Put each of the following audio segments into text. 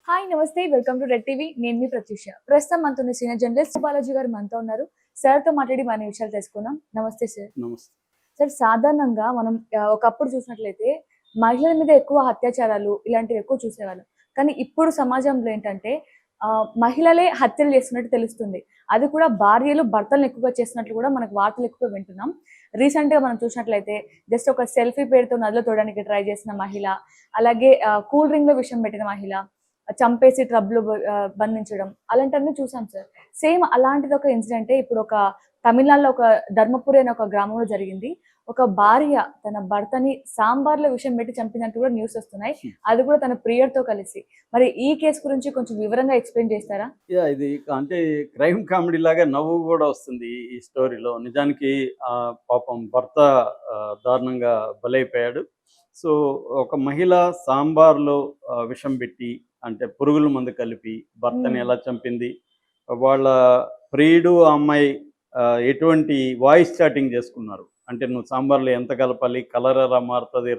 Hi నమస్తే welcome to red TV నేను మీ ప్రత్యూష ప్రస్తుతం మనతో సీనియర్ జర్నలిస్ట్ బాలాజీ గారు మనతో ఉన్నారు సార్తో మాట్లాడి మన విషయాలు తెలుసుకుందాం నమస్తే సార్ నమస్తే. సార్ సాధారణంగా మనం ఒకప్పుడు చూసినట్లయితే మహిళల మీద ఎక్కువ అత్యాచారాలు ఇలాంటివి ఎక్కువ చూసేవాళ్ళం కానీ ఇప్పుడు సమాజంలో ఏంటంటే మహిళలే హత్యలు చేస్తున్నట్టు తెలుస్తుంది అది కూడా భార్యలు భర్తలను ఎక్కువగా చేస్తున్నట్లు కూడా మనకు వార్తలు ఎక్కువ వింటున్నాం రీసెంట్ గా మనం చూసినట్లయితే జస్ట్ ఒక సెల్ఫీ పేరుతో నదిలో తోడడానికి ట్రై చేసిన మహిళ అలాగే కూల్ డ్రింక్ లో విషయం పెట్టిన మహిళ చంపేసి ట్రబ్లు బంధించడం అలాంటివన్నీ చూసాం సార్ సేమ్ అలాంటిది ఒక ఇన్సిడెంటే ఇప్పుడు ఒక తమిళనాడులో ఒక ధర్మపురి అనే ఒక గ్రామంలో జరిగింది ఒక భార్య తన భర్తని సాంబార్లో విషయం పెట్టి చంపినట్టు కూడా న్యూస్ వస్తున్నాయి అది కూడా తన ప్రియర్తో కలిసి మరి ఈ కేసు గురించి కొంచెం వివరంగా ఎక్స్ప్లెయిన్ చేస్తారా ఇది అంటే క్రైమ్ కామెడీ లాగా నవ్వు కూడా వస్తుంది ఈ స్టోరీలో. నిజానికి పాపం భర్త దారుణంగా బలైపోయాడు. సో ఒక మహిళ సాంబార్లో విషం పెట్టి అంటే పురుగుల మందు కలిపి భర్తని ఎలా చంపింది, వాళ్ళ ప్రియుడు అమ్మాయి ఎటువంటి వాయిస్ చాటింగ్ చేసుకున్నారు అంటే నువ్వు సాంబార్లో ఎంత కలపాలి, కలర్ ఎలా మారుతుంది,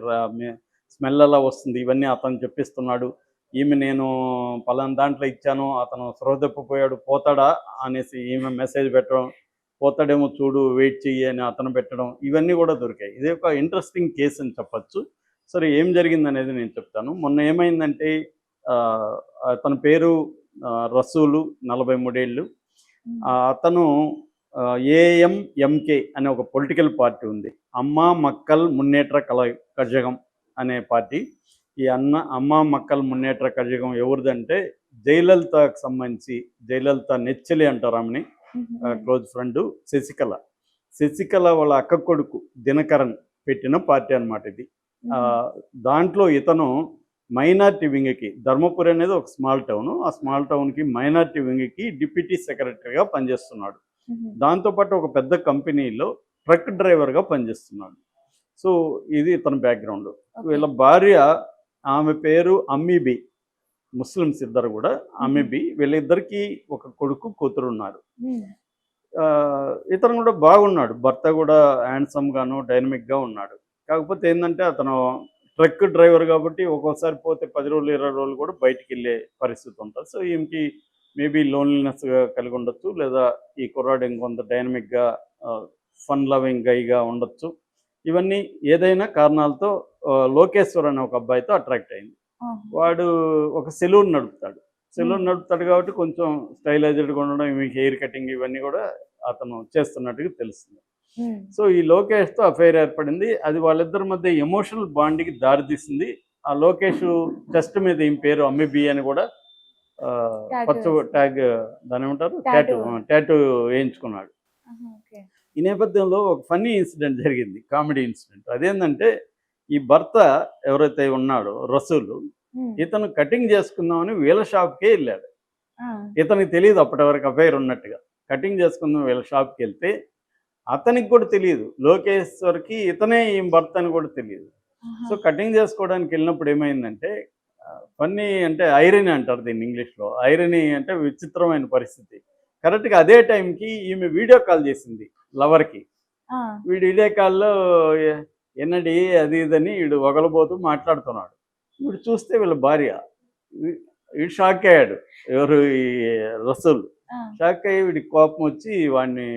స్మెల్ ఎలా వస్తుంది, ఇవన్నీ అతను చెప్పిస్తున్నాడు. ఈమె నేను పలానా దాంట్లో ఇచ్చాను, అతను స్రోదప్పిపోయాడు పోతాడా అనేసి ఈమె మెసేజ్ పెట్టడం, పోతాడేమో చూడు వెయిట్ చెయ్యి అని అతను పెట్టడం, ఇవన్నీ కూడా దొరికాయి. ఇది ఒక ఇంట్రెస్టింగ్ కేసు అని చెప్పచ్చు. సరే ఏం జరిగిందనేది నేను చెప్తాను. మొన్న ఏమైందంటే అతని పేరు రసూలు, 43 ఏళ్ళు. అతను ఏఎంఎంకే అనే ఒక పొలిటికల్ పార్టీ ఉంది, అమ్మా మక్కల్ మున్నేట్ర కజగం అనే పార్టీ. ఈ అమ్మా మక్కల్ మున్నేట్ర కజగం ఎవరిదంటే జయలలితకు సంబంధించి, జయలలిత నెచ్చలి అంటారు ఆమెని, క్లోజ్ ఫ్రెండ్ శశికళ వాళ్ళ అక్క కొడుకు దినకరన్ పెట్టిన పార్టీ అనమాట ఇది. దాంట్లో ఇతను మైనార్టీ వింగ్కి, ధర్మపురి అనేది ఒక స్మాల్ టౌన్, ఆ స్మాల్ టౌన్కి మైనార్టీ వింగ్కి డిప్యూటీ సెక్రటరీగా పనిచేస్తున్నాడు. దాంతోపాటు ఒక పెద్ద కంపెనీలో ట్రక్ డ్రైవర్గా పనిచేస్తున్నాడు. సో ఇది ఇతని బ్యాక్గ్రౌండ్. వీళ్ళ భార్య, ఆమె పేరు అమ్మీబి, ముస్లిమ్స్ ఇద్దరు కూడా అమ్మీబి. వీళ్ళిద్దరికి ఒక కొడుకు కూతురు ఉన్నారు. ఇతను కూడా బాగున్నాడు, భర్త కూడా హ్యాండ్సమ్ గాను డైనమిక్గా ఉన్నాడు. కాకపోతే ఏంటంటే అతను ట్రక్ డ్రైవర్ కాబట్టి ఒక్కోసారి పోతే 10 రోజులు 20 రోజులు కూడా బయటికి వెళ్ళే పరిస్థితి ఉంటుంది. సో ఈమెకి మేబీ లోన్లీనెస్గా కలిగి ఉండొచ్చు, లేదా ఈ కుర్రాడు ఇంకొంత డైనమిక్గా ఫన్ లవింగ్ గైగా ఉండొచ్చు. ఇవన్నీ ఏదైనా కారణాలతో లోకేశ్వర్ అనే ఒక అబ్బాయితో అట్రాక్ట్ అయింది. వాడు ఒక సెలూన్ నడుపుతాడు కాబట్టి కొంచెం స్టైలైజ్డ్గా ఉండడం, ఇవి హెయిర్ కటింగ్ ఇవన్నీ కూడా అతను చేస్తున్నట్టుగా తెలుస్తుంది. సో ఈ లోకేష్తో అఫైర్ ఏర్పడింది. అది వాళ్ళిద్దరి మధ్య ఎమోషనల్ బాండ్కి దారితీసింది. ఆ లోకేష్ చెస్ట్ మీద ఈమె పేరు అమ్మిబి అని కూడా పచ్చ ట్యాగ్, దాని ఏమంటారు, టాటూ వేయించుకున్నాడు. ఈ నేపథ్యంలో ఒక ఫన్నీ ఇన్సిడెంట్ జరిగింది, కామెడీ ఇన్సిడెంట్. అదేంటంటే ఈ భర్త ఎవరైతే ఉన్నాడో రసూలు, ఇతను కటింగ్ చేసుకుందామని వీళ్ళ షాప్కే వెళ్ళాడు. ఇతనికి తెలియదు అప్పటి వరకు అఫైర్ ఉన్నట్టుగా. కటింగ్ చేసుకుందాం వీళ్ళ షాప్కి వెళ్తే అతనికి కూడా తెలియదు, లోకేశ్వర్కి ఇతనే ఈ భర్త అని కూడా తెలియదు. సో కటింగ్ చేసుకోవడానికి వెళ్ళినప్పుడు ఏమైందంటే, ఫన్నీ అంటే ఐరనీ అంటారు దీన్ని ఇంగ్లీష్లో. ఐరనీ అంటే విచిత్రమైన పరిస్థితి. కరెక్ట్గా అదే టైంకి ఈమె వీడియో కాల్ చేసింది లవర్కి. వీడు వీడియో కాల్లో ఎన్నడి అది ఇదని వీడు వగలబోతూ మాట్లాడుతున్నాడు. వీడు చూస్తే వీళ్ళ భార్య. వీడు షాక్ అయ్యాడు, ఎవరు ఈ రసూల్. షాక్ అయ్యి వీడికి కోపం వచ్చి వాడిని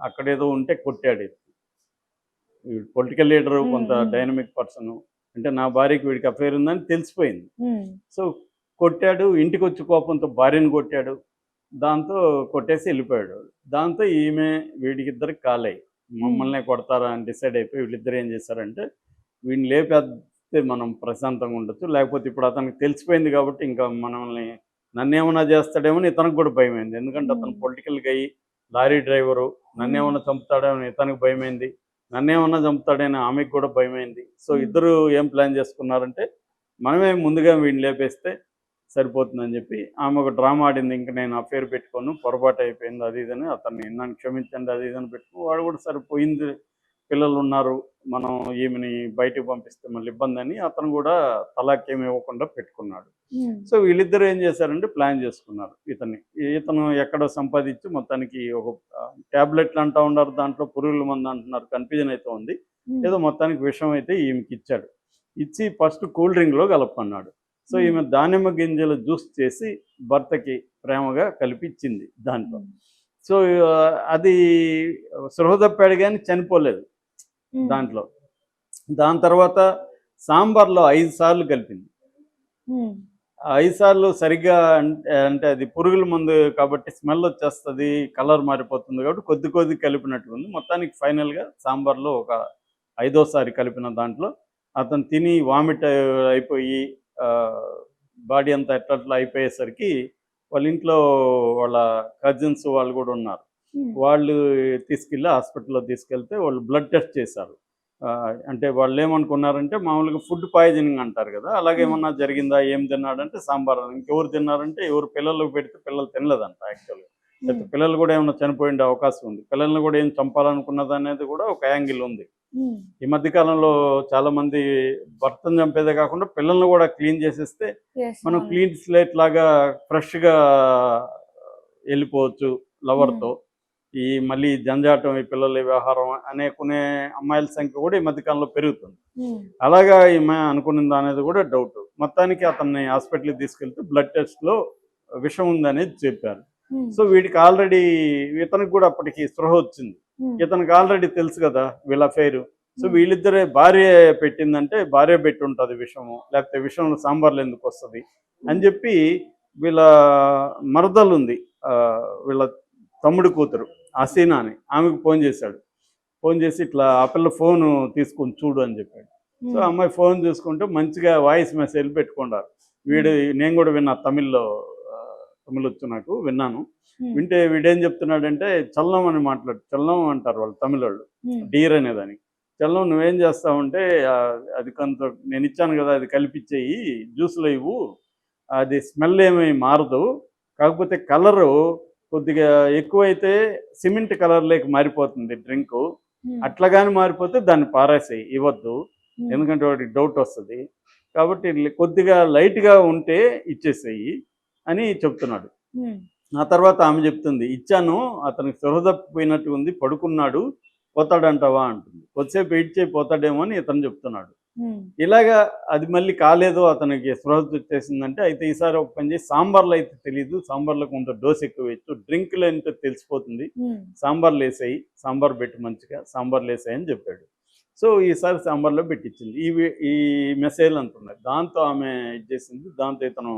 అక్కడేదో ఉంటే కొట్టాడు. పొలిటికల్ లీడరు, కొంత డైనమిక్ పర్సన్, అంటే నా భార్యకి వీడికి అఫైర్ ఉందని తెలిసిపోయింది. సో కొట్టాడు, ఇంటికి వచ్చి కోపంతో భార్యను కొట్టాడు. దాంతో కొట్టేసి వెళ్ళిపోయాడు. దాంతో ఈమె వీడికిద్దరికి కాలయ్యి మమ్మల్నే కొడతారా అని డిసైడ్ అయిపోయి వీళ్ళిద్దరు ఏం చేశారంటే, వీడిని లేపేస్తే మనం ప్రశాంతంగా ఉండొచ్చు, లేకపోతే ఇప్పుడు అతనికి తెలిసిపోయింది కాబట్టి ఇంకా మనల్ని నన్నేమన్నా చేస్తాడేమని ఇతనికి కూడా భయమైంది. ఎందుకంటే అతను పొలిటికల్గా అయ్యి లారీ డ్రైవరు, నన్నేమన్నా చంపుతాడేమని ఇతనికి భయమైంది, నన్నేమన్నా చంపుతాడని ఆమెకు కూడా భయమైంది. సో ఇద్దరు ఏం ప్లాన్ చేసుకున్నారంటే, మనమే ముందుగా వీడిని లేపేస్తే సరిపోతుందని చెప్పి ఆమె ఒక డ్రామా ఆడింది. ఇంకా నేను అఫేర్ పెట్టుకోను, పొరపాటు అయిపోయింది అది ఇదని, అతన్ని నన్ను క్షమించండి అది ఇదని పెట్టుకుని వాడు కూడా సరిపోయింది, పిల్లలు ఉన్నారు, మనం ఈమెని బయటకు పంపిస్తే మళ్ళీ ఇబ్బంది అని అతను కూడా తలాకేమి ఇవ్వకుండా పెట్టుకున్నాడు. సో వీళ్ళిద్దరు ఏం చేశారంటే ప్లాన్ చేసుకున్నారు. ఇతను ఎక్కడో సంపాదించి మొత్తానికి ఒక ట్యాబ్లెట్లు అంటూ ఉన్నారు, దాంట్లో పురుగుల మందు అంటున్నారు, కన్ఫ్యూజన్ అయితే ఉంది. ఏదో మొత్తానికి విషయం అయితే ఈమెకి ఇచ్చాడు. ఇచ్చి ఫస్ట్ కూల్ డ్రింక్లో కలపన్నాడు. సో ఈమె దానిమ్మ గింజల జ్యూస్ చేసి భర్తకి ప్రేమగా కలిపి ఇచ్చింది దాంట్లో. సో అది సృహ తప్పాడు కానీ చనిపోలేదు దాంట్లో. దాని తర్వాత సాంబార్లో 5 సార్లు కలిపింది. 5 సార్లు సరిగ్గా అంటే అది పురుగుల మందు కాబట్టి స్మెల్ వచ్చేస్తుంది, కలర్ మారిపోతుంది కాబట్టి కొద్ది కొద్ది కలిపినట్టుంది. మొత్తానికి ఫైనల్గా సాంబార్లో ఒక 5వ సారి కలిపిన దాంట్లో అతను తిని వామిట్ అయిపోయి బాడీ అంతా ఎట్లా అయిపోయేసరికి వాళ్ళ ఇంట్లో వాళ్ళ కజిన్స్ వాళ్ళు కూడా ఉన్నారు. వాళ్ళు తీసుకెళ్ళి హాస్పిటల్లో తీసుకెళ్తే వాళ్ళు బ్లడ్ టెస్ట్ చేశారు. అంటే వాళ్ళు ఏమనుకున్నారంటే మామూలుగా ఫుడ్ పాయిజనింగ్ అంటారు కదా, అలాగేమన్నా జరిగిందా, ఏం తిన్నాడంటే సాంబార్. ఇంకెవరు తిన్నారంటే ఎవరు పిల్లలకు పెడితే పిల్లలు తినలేదంట యాక్చువల్గా. అయితే పిల్లలు కూడా ఏమైనా చనిపోయే అవకాశం ఉంది, పిల్లల్ని కూడా ఏం చంపాలనుకున్నది అనేది కూడా ఒక యాంగిల్ ఉంది. ఈ మధ్య కాలంలో చాలా మంది భర్తను చంపేదే కాకుండా పిల్లల్ని కూడా క్లీన్ చేసేస్తే మనం క్లీన్ స్లేట్ లాగా ఫ్రెష్గా వెళ్ళిపోవచ్చు లవర్తో. ఈ మళ్ళీ జంజాటం, ఈ పిల్లల వ్యవహారం అనేకునే అమ్మాయిల సంఖ్య కూడా ఈ మధ్యకాలంలో పెరుగుతుంది. అలాగా ఈమె అనుకున్నది అనేది కూడా డౌట్. మొత్తానికి అతన్ని హాస్పిటల్కి తీసుకెళ్తే బ్లడ్ టెస్ట్లో విషం ఉందనేది చెప్పారు. సో వీడికి ఆల్రెడీ, ఇతనికి కూడా అప్పటికి స్పృహ వచ్చింది. ఇతనికి ఆల్రెడీ తెలుసు కదా వీళ్ళ అఫైరు. సో వీళ్ళిద్దరే, భార్య పెట్టిందంటే భార్య పెట్టి ఉంటుంది విషము, లేకపోతే విషం సాంబార్లు ఎందుకు వస్తుంది అని చెప్పి వీళ్ళ మరదలు ఉంది, వీళ్ళ తమ్ముడు కూతురు హసీనా అని, ఆమెకు ఫోన్ చేశాడు. ఫోన్ చేసి ఇట్లా ఆ పిల్ల ఫోను తీసుకొని చూడు అని చెప్పాడు. సో అమ్మాయి ఫోన్ చూసుకుంటూ మంచిగా వాయిస్ మెసేజ్ పెట్టుకున్నారు. వీడు, నేను కూడా విన్నా, తమిళ్ వచ్చు నాకు, విన్నాను. వింటే వీడేం చెప్తున్నాడంటే చల్లం అని చల్లం అంటారు వాళ్ళు తమిళ వాళ్ళు, డీర్ అనేదానికి. చల్లం నువ్వేం చేస్తావంటే అది కొంత నేను ఇచ్చాను కదా, అది కలిపిచ్చేయి జ్యూస్లో ఇవ్వు, అది స్మెల్ ఏమీ మారదు, కాకపోతే కలరు కొద్దిగా ఎక్కువైతే సిమెంట్ కలర్లోకి మారిపోతుంది డ్రింకు, అట్లా కానీ మారిపోతే దాన్ని పారేసేయి, ఇవ్వద్దు, ఎందుకంటే వాడికి డౌట్ వస్తుంది, కాబట్టి కొద్దిగా లైట్గా ఉంటే ఇచ్చేసేయి అని చెప్తున్నాడు. ఆ తర్వాత ఆమె చెప్తుంది, ఇచ్చాను, అతనికి స్పృహ తప్పిపోయినట్టు ఉంది, పడుకున్నాడు, పోతాడంటావా అంటుంది. కొద్దిసేపు వెయిట్ చేయి పోతాడేమో అని ఇతను చెప్తున్నాడు. ఇలాగా అది మళ్ళీ కాలేదు, అతనికి స్పృహ వచ్చేసిందంటే, అయితే ఈసారి ఒక పని చేసి సాంబార్లో అయితే తెలియదు, సాంబార్లో కొంత డోస్ ఎక్కువ వేయచ్చు, డ్రింక్లో ఏంటో తెలిసిపోతుంది, సాంబార్లు వేసాయి, సాంబార్ పెట్టి మంచిగా సాంబార్లు వేసాయి అని చెప్పాడు. సో ఈసారి సాంబార్లో పెట్టించింది. ఈ మెసేజ్లు అంటున్నారు. దాంతో ఆమె ఇచ్చేసింది. దాంతో ఇతను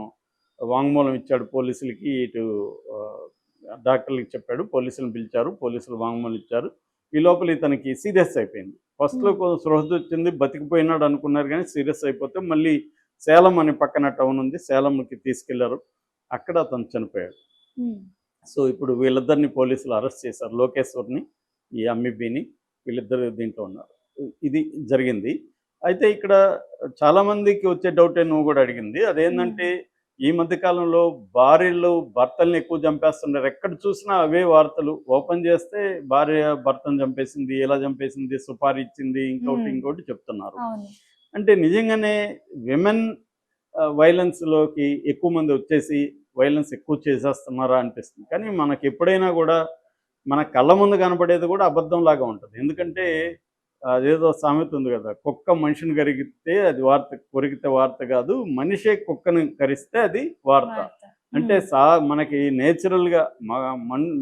వాంగ్మూలం ఇచ్చాడు పోలీసులకి, ఇటు డాక్టర్లకి చెప్పాడు, పోలీసులను పిలిచారు, పోలీసులు వాంగ్మూలం ఇచ్చారు. ఈ లోపల ఇతనికి సీరియస్ అయిపోయింది. ఫస్ట్లో కొంచెం స్పృహ వచ్చింది, బతికిపోయినాడు అనుకున్నారు, కానీ సీరియస్ అయిపోతే మళ్ళీ సేలం అని పక్కన టౌన్ ఉంది, సేలంకి తీసుకెళ్లారు, అక్కడ అతను చనిపోయాడు. సో ఇప్పుడు వీళ్ళిద్దరిని పోలీసులు అరెస్ట్ చేశారు, లోకేశ్వర్ని, ఈ అమ్మిబిని, వీళ్ళిద్దరు దీంట్లో ఉన్నారు. ఇది జరిగింది. అయితే ఇక్కడ చాలామందికి వచ్చే డౌటే నువ్వు కూడా అడిగింది, అదేంటంటే ఈ మధ్యకాలంలో భార్యలు భర్తల్ని ఎక్కువ చంపేస్తున్నారు. ఎక్కడ చూసినా అవే వార్తలు. ఓపెన్ చేస్తే భార్య భర్తను చంపేసింది, ఎలా చంపేసింది, సుపారీ ఇచ్చింది, ఇంకోటి చెప్తున్నారు. అంటే నిజంగానే విమెన్ వైలెన్స్లోకి ఎక్కువ మంది వచ్చేసి వైలెన్స్ ఎక్కువ చేసేస్తున్నారా అనిపిస్తుంది. కానీ మనకి ఎప్పుడైనా కూడా మన కళ్ళ ముందు కనపడేది కూడా అబద్ధం లాగా ఉంటుంది. ఎందుకంటే అదేదో సామెత ఉంది కదా, కుక్క మనిషిని కరిగితే అది వార్త, కొరికితే వార్త కాదు, మనిషే కుక్కను కరిస్తే అది వార్త. అంటే మనకి నేచురల్గా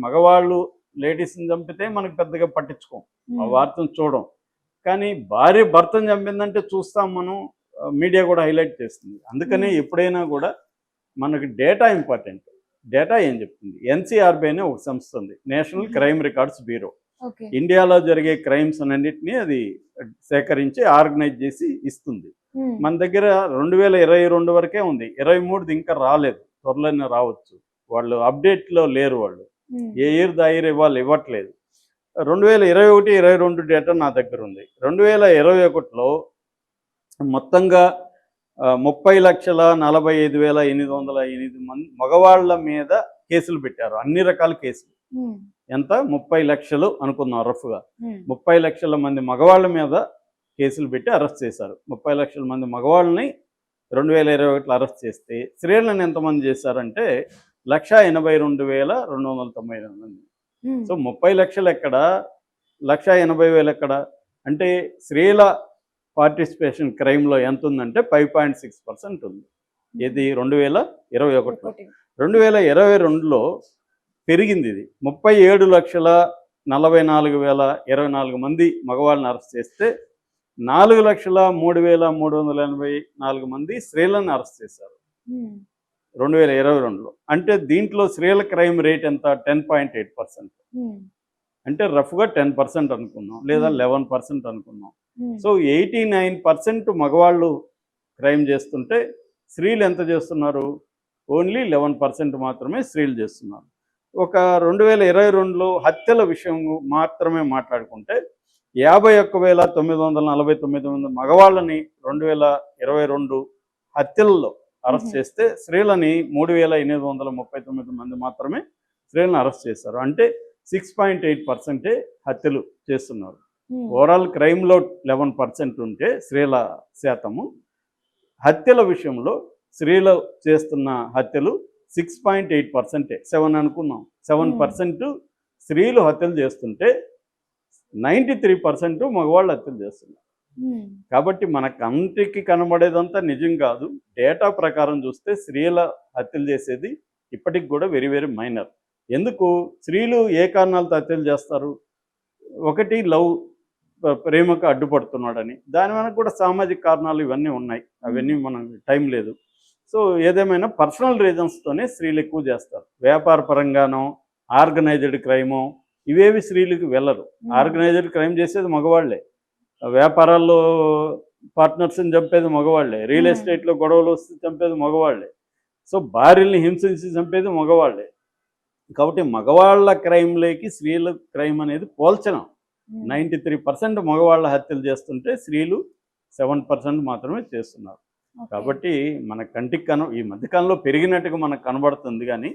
మగవాళ్ళు లేడీస్ని చంపితే మనకు పెద్దగా పట్టించుకోం, ఆ వార్తను చూడం. కానీ భార్య భర్తను చంపిందంటే చూస్తాం మనం, మీడియా కూడా హైలైట్ చేస్తుంది. అందుకనే ఎప్పుడైనా కూడా మనకి డేటా ఇంపార్టెంట్. డేటా ఏం చెప్తుంది? ఎన్సీఆర్బీ అనే ఒక సంస్థ ఉంది, నేషనల్ క్రైమ్ రికార్డ్స్ బ్యూరో. ఇండియాలో జరిగే క్రైమ్స్ అన్నింటినీ అది సేకరించి ఆర్గనైజ్ చేసి ఇస్తుంది. మన దగ్గర 2022 వరకే ఉంది, 23ది ఇంకా రాలేదు, త్వరలోనే రావచ్చు. వాళ్ళు అప్డేట్లో లేరు, వాళ్ళు ఏ ఇయర్ దా ఇయర్ ఇవ్వట్లేదు. 2021, 22 డేటా నా దగ్గర ఉంది. 2021లో మొత్తంగా 30,45,808 మంది మగవాళ్ళ మీద కేసులు పెట్టారు, అన్ని రకాల కేసులు. ఎంత? 30 లక్షలు అనుకుందాం రఫ్గా. 30 లక్షల మంది మగవాళ్ళ మీద కేసులు పెట్టి అరెస్ట్ చేశారు. 30 లక్షల మంది మగవాళ్ళని 2021లో అరెస్ట్ చేస్తే స్త్రీలను ఎంతమంది చేశారంటే 1,82,299 మంది. సో 30 లక్షలు ఎక్కడ, 1,80,000 ఎక్కడ? అంటే స్త్రీల పార్టిసిపేషన్ క్రైమ్లో ఎంత ఉందంటే 5.6% ఉంది. ఇది 2021లో. ఒకటి. 2022లో పెరిగింది ఇది. 37,40,44,024 మంది మగవాళ్ళని అరెస్ట్ చేస్తే 4,03,384 మంది స్త్రీలను అరెస్ట్ చేశారు 2022లో. అంటే దీంట్లో స్త్రీల క్రైమ్ రేట్ ఎంత? 10.8%. అంటే రఫ్గా 10% అనుకుందాం, లేదా 11% అనుకుందాం. సో 89% మగవాళ్ళు క్రైమ్ చేస్తుంటే స్త్రీలు ఎంత చేస్తున్నారు? ఓన్లీ 11% మాత్రమే స్త్రీలు చేస్తున్నారు. ఒక 2022లో హత్యల విషయం మాత్రమే మాట్లాడుకుంటే 51,949 మంది మగవాళ్ళని 2022 హత్యల్లో అరెస్ట్ చేస్తే స్త్రీలని 3,839 మంది మాత్రమే స్త్రీలను అరెస్ట్ చేశారు. అంటే 6.8% హత్యలు చేస్తున్నారు. ఓవరాల్ క్రైమ్లో 11% ఉంటే స్త్రీల శాతము, హత్యల విషయంలో స్త్రీలు చేస్తున్న హత్యలు 6.8%, 7 అనుకుందాం. 7% స్త్రీలు హత్యలు చేస్తుంటే 93% మగవాళ్ళు హత్యలు చేస్తున్నారు. కాబట్టి మన కంటికి కనబడేదంతా నిజం కాదు. డేటా ప్రకారం చూస్తే స్త్రీల హత్యలు చేసేది ఇప్పటికి కూడా వెరీ వెరీ మైనర్. ఎందుకు? స్త్రీలు ఏ కారణాలతో హత్యలు చేస్తారు? ఒకటి లవ్, ప్రేమకు అడ్డుపడుతున్నాడని. దాని వెనక కూడా సామాజిక కారణాలు ఇవన్నీ ఉన్నాయి. అవన్నీ మనం టైం లేదు. సో ఏదేమైనా పర్సనల్ రీజన్స్తోనే స్త్రీలు ఎక్కువ చేస్తారు. వ్యాపార పరంగానో, ఆర్గనైజ్డ్ క్రైమో ఇవేవి స్త్రీలకు వెళ్ళరు. ఆర్గనైజ్డ్ క్రైమ్ చేసేది మగవాళ్లే, వ్యాపారాల్లో పార్ట్నర్స్ని చంపేది మగవాళ్లే, రియల్ ఎస్టేట్లో గొడవలు వస్తే చంపేది మగవాళ్లే, సో భార్యల్ని హింసించి చంపేది మగవాళ్లే. కాబట్టి మగవాళ్ళ క్రైమ్లోకి స్త్రీల క్రైమ్ అనేది పోల్చడం. 93% మగవాళ్ళ హత్యలు చేస్తుంటే స్త్రీలు 7% మాత్రమే చేస్తున్నారు. కాబట్టి మన కంటికి ఈ మధ్యకాలంలో పెరిగినట్టుగా మనకు కనబడుతుంది, కానీ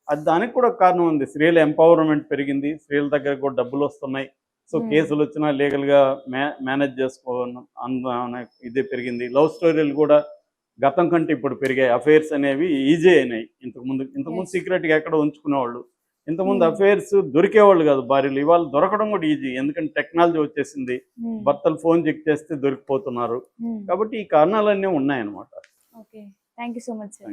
అది దానికి కూడా కారణం ఉంది. స్త్రీల ఎంపవర్మెంట్ పెరిగింది, స్త్రీల దగ్గర కూడా డబ్బులు వస్తున్నాయి. సో కేసులు వచ్చినా లీగల్గా మేనేజ్ చేసుకోవాలన్న ఇదే పెరిగింది. లవ్ స్టోరీలు కూడా గతం కంటే ఇప్పుడు పెరిగాయి. అఫైర్స్ అనేవి ఈజీ అయినాయి. ఇంతకుముందు సీక్రెట్గా ఎక్కడ ఉంచుకునేవాళ్ళు. ఇంతకుముందు అఫైర్స్ దొరికేవాళ్ళు కాదు భార్యలు. ఇవాళ దొరకడం కూడా ఈజీ, ఎందుకంటే టెక్నాలజీ వచ్చేసింది. భర్తలు ఫోన్ చెక్ చేస్తే దొరికిపోతున్నారు. కాబట్టి ఈ కారణాలన్నీ ఉన్నాయన్నమాట. Okay, thank you so much sir.